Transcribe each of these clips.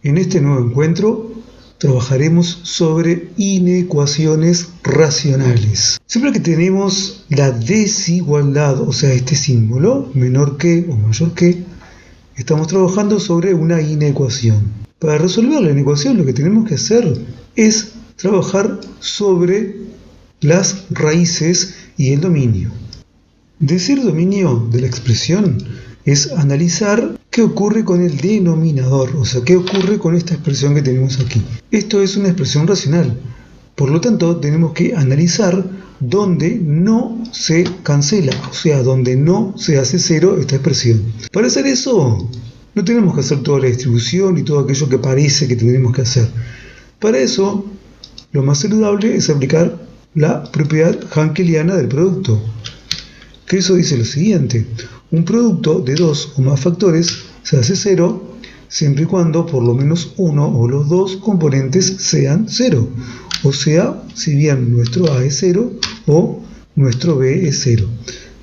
En este nuevo encuentro trabajaremos sobre inecuaciones racionales. Siempre que tenemos la desigualdad, o sea, este símbolo, menor que o mayor que, estamos trabajando sobre una inecuación. Para resolver la inecuación lo que tenemos que hacer es trabajar sobre las raíces y el dominio. Decir dominio de la expresión es analizar qué ocurre con el denominador, o sea, qué ocurre con esta expresión que tenemos aquí. Esto es una expresión racional, por lo tanto tenemos que analizar dónde no se cancela, o sea, dónde no se hace cero esta expresión. Para hacer eso, no tenemos que hacer toda la distribución y todo aquello que parece que tendremos que hacer. Para eso, lo más saludable es aplicar la propiedad hankeliana del producto, que eso dice lo siguiente: un producto de dos o más factores se hace cero siempre y cuando por lo menos uno o los dos componentes sean cero. O sea, si bien nuestro A es cero o nuestro B es cero.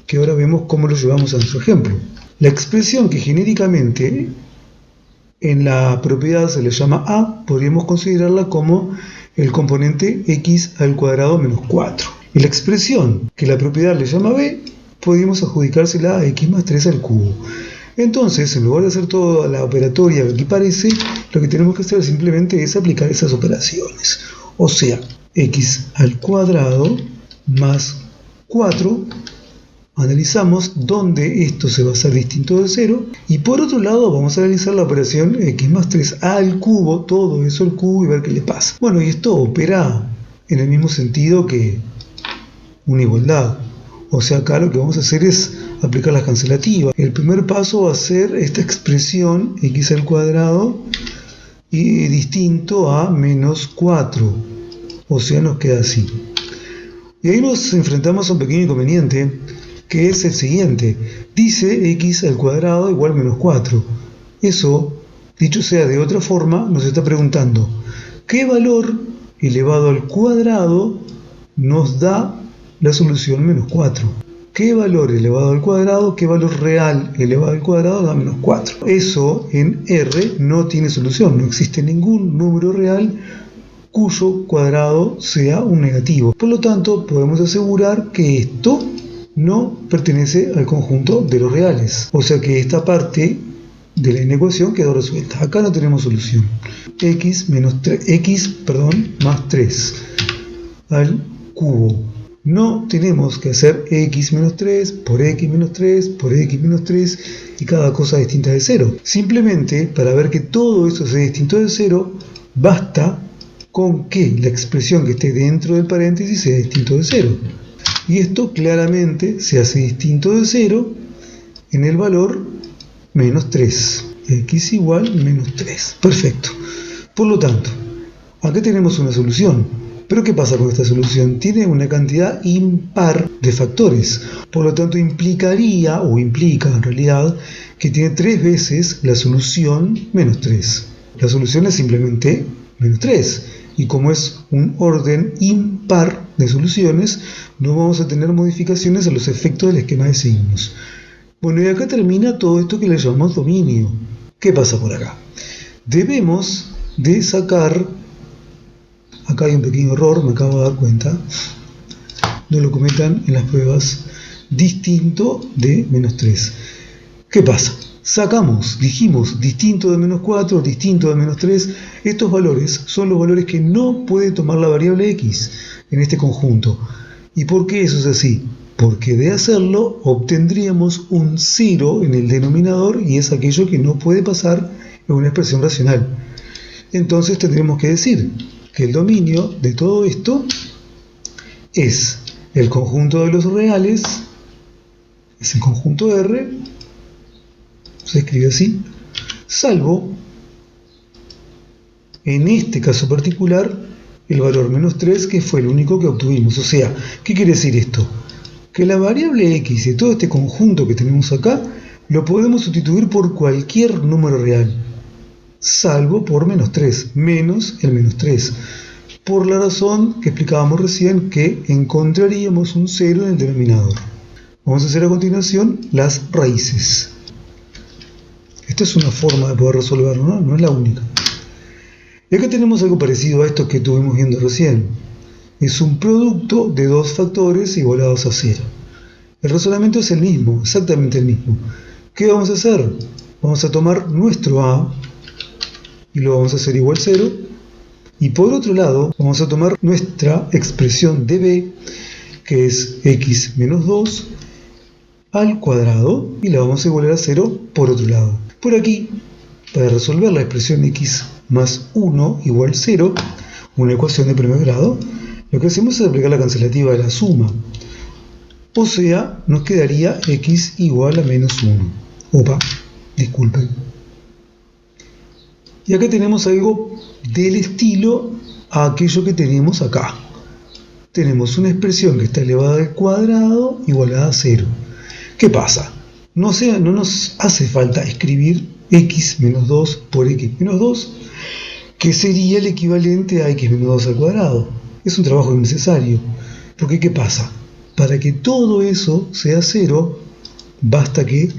Que ahora vemos cómo lo llevamos a nuestro ejemplo. La expresión que genéricamente en la propiedad se le llama A, podríamos considerarla como el componente x al cuadrado menos 4. Y la expresión que la propiedad le llama B, podríamos adjudicársela a x más 3 al cubo. Entonces, en lugar de hacer toda la operatoria que aquí parece, lo que tenemos que hacer simplemente es aplicar esas operaciones. O sea, x al cuadrado más 4, analizamos dónde esto se va a hacer distinto de 0, y por otro lado vamos a analizar la operación x más 3 al cubo, todo eso al cubo, y ver qué le pasa. Bueno, y esto opera en el mismo sentido que una igualdad. O sea, acá lo que vamos a hacer es aplicar las cancelativas. El primer paso va a ser esta expresión x al cuadrado y distinto a menos 4. O sea, nos queda así. Y ahí nos enfrentamos a un pequeño inconveniente, que es el siguiente. Dice x al cuadrado igual menos 4. Eso, dicho sea de otra forma, nos está preguntando ¿qué valor elevado al cuadrado nos da la solución menos 4? ¿Qué valor elevado al cuadrado, qué valor real elevado al cuadrado da menos 4? Eso en R no tiene solución, no existe ningún número real cuyo cuadrado sea un negativo. Por lo tanto, podemos asegurar que esto no pertenece al conjunto de los reales. O sea que esta parte de la inecuación quedó resuelta. Acá no tenemos solución. X más 3 al cubo. No tenemos que hacer x menos 3 por x menos 3 por x menos 3 y cada cosa distinta de 0. Simplemente, para ver que todo eso sea distinto de 0, basta con que la expresión que esté dentro del paréntesis sea distinto de 0. Y esto claramente se hace distinto de 0 en el valor menos 3. X igual menos 3. Perfecto. Por lo tanto, acá tenemos una solución. Pero ¿qué pasa con esta solución? Tiene una cantidad impar de factores. Por lo tanto, implica en realidad que tiene 3 veces la solución menos 3. La solución es simplemente menos 3. Y como es un orden impar de soluciones, no vamos a tener modificaciones a los efectos del esquema de signos. Bueno, y acá termina todo esto que le llamamos dominio. ¿Qué pasa por acá? Debemos de sacar... Acá hay un pequeño error, me acabo de dar cuenta. No lo cometan en las pruebas. Distinto de menos 3. ¿Qué pasa? Dijimos distinto de menos 4, distinto de menos 3. Estos valores son los valores que no puede tomar la variable x en este conjunto. ¿Y por qué eso es así? Porque de hacerlo obtendríamos un 0 en el denominador y es aquello que no puede pasar en una expresión racional. Entonces tendremos que decir que el dominio de todo esto es el conjunto de los reales, es el conjunto R, se escribe así, salvo, en este caso particular, el valor menos 3, que fue el único que obtuvimos. O sea, ¿qué quiere decir esto? Que la variable x de todo este conjunto que tenemos acá, lo podemos sustituir por cualquier número real, salvo por menos 3, menos el menos 3. Por la razón que explicábamos recién, que encontraríamos un 0 en el denominador. Vamos a hacer a continuación las raíces. Esta es una forma de poder resolverlo, ¿no? No es la única. Y acá tenemos algo parecido a esto que estuvimos viendo recién. Es un producto de dos factores igualados a 0. El razonamiento es el mismo, exactamente el mismo. ¿Qué vamos a hacer? Vamos a tomar nuestro a y lo vamos a hacer igual a 0. Y por otro lado, vamos a tomar nuestra expresión de b, que es x menos 2 al cuadrado, y la vamos a igualar a 0 por otro lado. Por aquí, para resolver la expresión x más 1 igual 0, una ecuación de primer grado, lo que hacemos es aplicar la cancelativa de la suma. O sea, nos quedaría x igual a menos 1. Opa, disculpen. Y acá tenemos algo del estilo a aquello que tenemos acá. Tenemos una expresión que está elevada al cuadrado igualada a 0. ¿Qué pasa? No nos hace falta escribir x menos 2 por x menos 2, que sería el equivalente a x menos 2 al cuadrado. Es un trabajo innecesario. Porque ¿qué pasa? Para que todo eso sea 0, basta que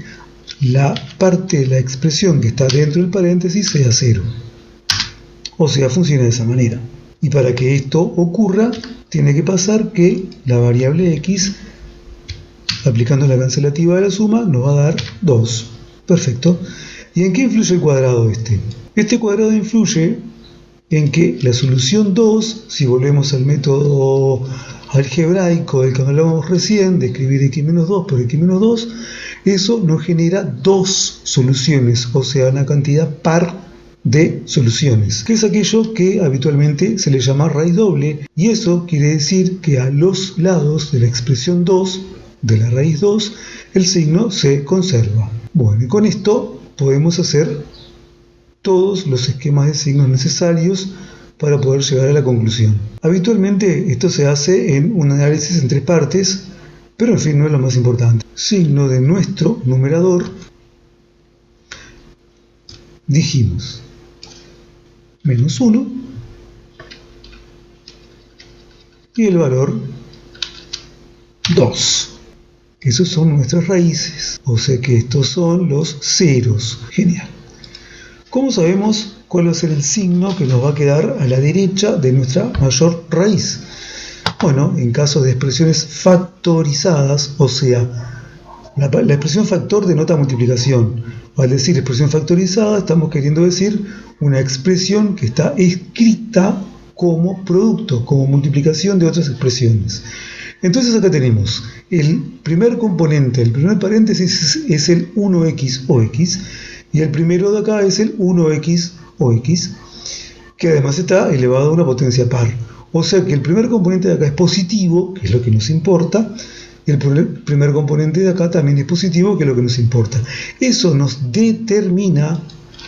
la parte de la expresión que está dentro del paréntesis sea 0. O sea, funciona de esa manera. Y para que esto ocurra, tiene que pasar que la variable x, aplicando la cancelativa de la suma, nos va a dar 2. Perfecto. ¿Y en qué influye el cuadrado este? Este cuadrado influye en que la solución 2, si volvemos al método algebraico del que hablábamos recién, de escribir x menos 2 por x menos 2, eso nos genera dos soluciones, o sea, una cantidad par de soluciones, que es aquello que habitualmente se le llama raíz doble, y eso quiere decir que a los lados de la expresión 2, de la raíz 2, el signo se conserva. Bueno, y con esto podemos hacer todos los esquemas de signos necesarios para poder llegar a la conclusión. Habitualmente esto se hace en un análisis en 3 partes, pero en fin no es lo más importante. Signo de nuestro numerador, dijimos, menos 1, y el valor 2. Esos son nuestras raíces, o sea que estos son los ceros. Genial. ¿Cómo sabemos cuál va a ser el signo que nos va a quedar a la derecha de nuestra mayor raíz? Bueno, en casos de expresiones factorizadas, o sea, la expresión factor denota multiplicación. Al decir expresión factorizada, estamos queriendo decir una expresión que está escrita como producto, como multiplicación de otras expresiones. Entonces acá tenemos el primer componente, el primer paréntesis es el 1x o x, y el primero de acá es el 1x o x, que además está elevado a una potencia par. O sea que el primer componente de acá es positivo, que es lo que nos importa, y el primer componente de acá también es positivo, que es lo que nos importa. Eso nos determina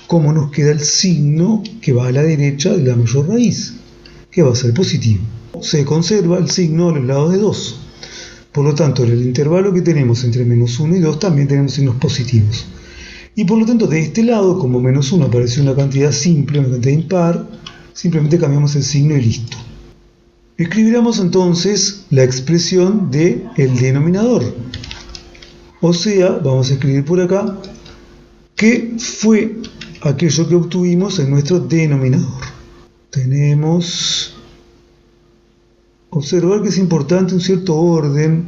cómo nos queda el signo que va a la derecha de la mayor raíz, que va a ser positivo. Se conserva el signo a los lados de 2. Por lo tanto, en el intervalo que tenemos entre menos 1 y 2 también tenemos signos positivos. Y por lo tanto, de este lado, como menos 1 aparece una cantidad simple, una cantidad impar, simplemente cambiamos el signo y listo. Escribiremos entonces la expresión del denominador. O sea, vamos a escribir por acá qué fue aquello que obtuvimos en nuestro denominador. Tenemos... observar que es importante un cierto orden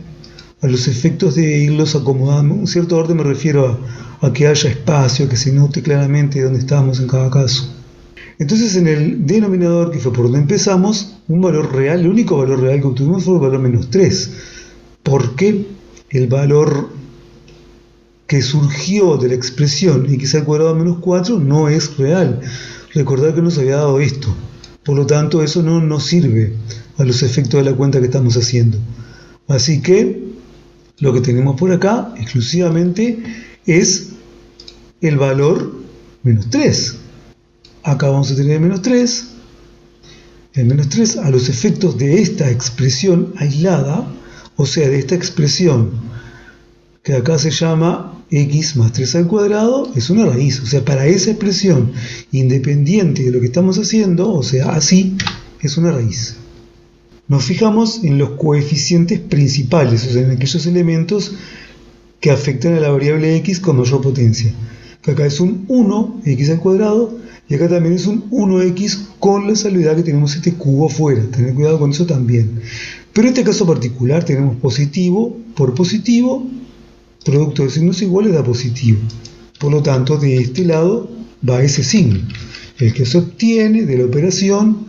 a los efectos de irlos acomodando. Un cierto orden me refiero a que haya espacio, que se note claramente dónde estamos en cada caso. Entonces en el denominador, que fue por donde empezamos, un valor real, el único valor real que obtuvimos fue el valor menos 3. Porque el valor que surgió de la expresión x al cuadrado menos 4 no es real. Recordad que nos había dado esto. Por lo tanto, eso no nos sirve a los efectos de la cuenta que estamos haciendo. Así que lo que tenemos por acá exclusivamente es el valor menos 3. Acá vamos a tener el menos 3. El menos 3 a los efectos de esta expresión aislada, o sea, de esta expresión que acá se llama x más 3 al cuadrado, es una raíz. O sea, para esa expresión independiente de lo que estamos haciendo, o sea, así, es una raíz. Nos fijamos en los coeficientes principales, o sea, en aquellos elementos que afectan a la variable x con mayor potencia. que acá es un 1x al cuadrado, y acá también es un 1x con la salvedad que tenemos este cubo afuera. Tener cuidado con eso también. Pero en este caso particular tenemos positivo por positivo, producto de signos iguales da positivo. Por lo tanto, de este lado va ese signo, el que se obtiene de la operación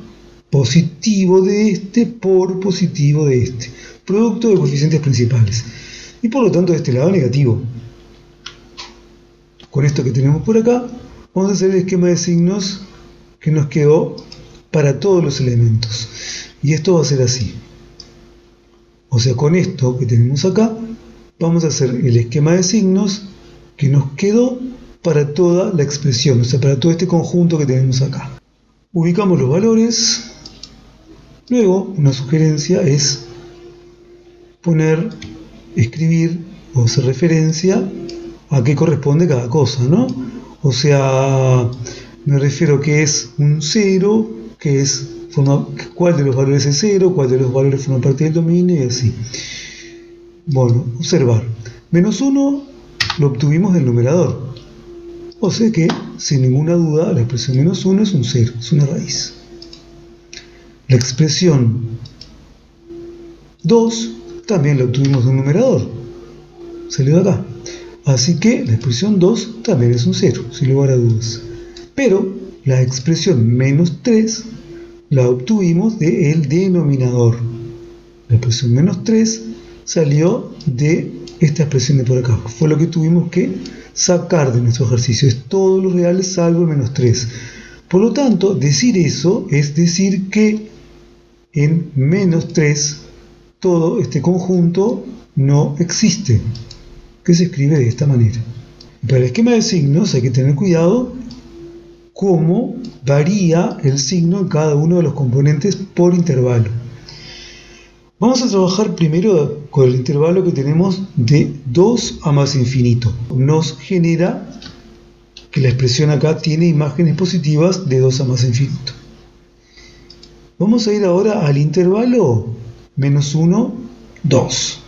positivo de este por positivo de este, producto de coeficientes principales. Y por lo tanto, de este lado negativo. Con esto que tenemos por acá, vamos a hacer el esquema de signos que nos quedó para todos los elementos. Y esto va a ser así. O sea, con esto que tenemos acá, vamos a hacer el esquema de signos que nos quedó para toda la expresión, o sea, para todo este conjunto que tenemos acá. Ubicamos los valores. Luego, una sugerencia es escribir o hacer referencia a qué corresponde cada cosa, ¿no? O sea, me refiero que es un 0, cuál de los valores es 0, cuál de los valores forma parte del dominio y así. Bueno, observar. Menos 1 lo obtuvimos del numerador. O sea que, sin ninguna duda, la expresión menos 1 es un 0, es una raíz. La expresión 2 también la obtuvimos de un numerador. Salió de acá. Así que la expresión 2 también es un 0, sin lugar a dudas. Pero la expresión menos 3 la obtuvimos del denominador. La expresión menos 3 salió de esta expresión de por acá. Fue lo que tuvimos que sacar de nuestro ejercicio. Es todos los reales salvo el menos 3. Por lo tanto, decir eso es decir que en menos 3 todo este conjunto no existe, que se escribe de esta manera. Para el esquema de signos hay que tener cuidado cómo varía el signo en cada uno de los componentes por intervalo. Vamos a trabajar primero con el intervalo que tenemos de 2 a más infinito. Nos genera que la expresión acá tiene imágenes positivas de 2 a más infinito. Vamos a ir ahora al intervalo menos 1, 2.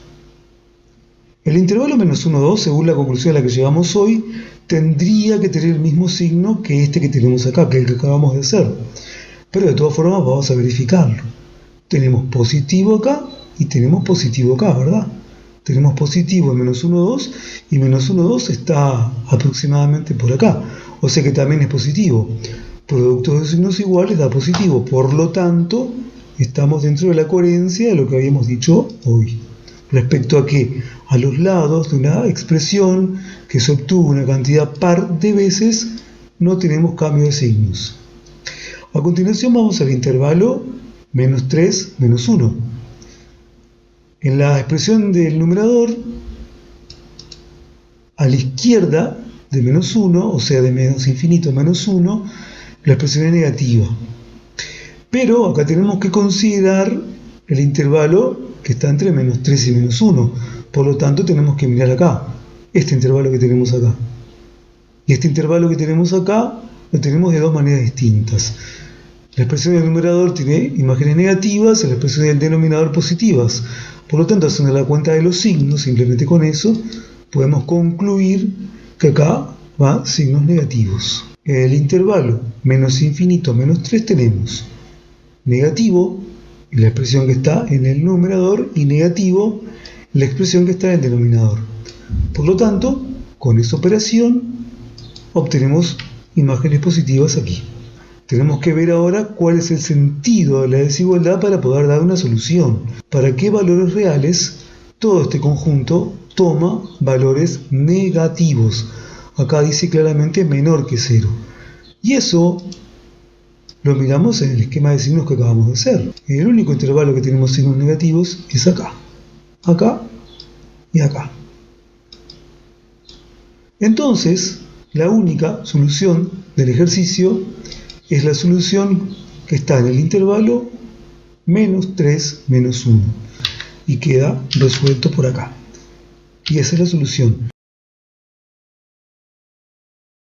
El intervalo menos 1, 2, según la conclusión a la que llegamos hoy, tendría que tener el mismo signo que este que tenemos acá, que es el que acabamos de hacer. Pero de todas formas vamos a verificarlo. Tenemos positivo acá y tenemos positivo acá, ¿verdad? Tenemos positivo en menos 1, 2 y menos 1, 2 está aproximadamente por acá. O sea que también es positivo. Productos de signos iguales da positivo. Por lo tanto, estamos dentro de la coherencia de lo que habíamos dicho hoy. Respecto a que a los lados de una expresión que se obtuvo una cantidad par de veces, no tenemos cambio de signos. A continuación vamos al intervalo menos 3, menos 1. En la expresión del numerador, a la izquierda de menos 1, o sea de menos infinito a menos 1, la expresión es negativa. Pero acá tenemos que considerar el intervalo que está entre menos 3 y menos 1. Por lo tanto, tenemos que mirar acá, este intervalo que tenemos acá. Y este intervalo que tenemos acá lo tenemos de dos maneras distintas. La expresión del numerador tiene imágenes negativas y la expresión del denominador positivas. Por lo tanto, haciendo la cuenta de los signos, simplemente con eso, podemos concluir que acá va signos negativos. En el intervalo menos infinito menos 3 tenemos negativo, la expresión que está en el numerador, y negativo, la expresión que está en el denominador. Por lo tanto, con esa operación obtenemos imágenes positivas aquí. Tenemos que ver ahora cuál es el sentido de la desigualdad para poder dar una solución. ¿Para qué valores reales todo este conjunto toma valores negativos? Acá dice claramente menor que 0. Y eso lo miramos en el esquema de signos que acabamos de hacer. El único intervalo que tenemos signos negativos es acá. Acá y acá. Entonces, la única solución del ejercicio es la solución que está en el intervalo menos 3, menos 1. Y queda resuelto por acá. Y esa es la solución.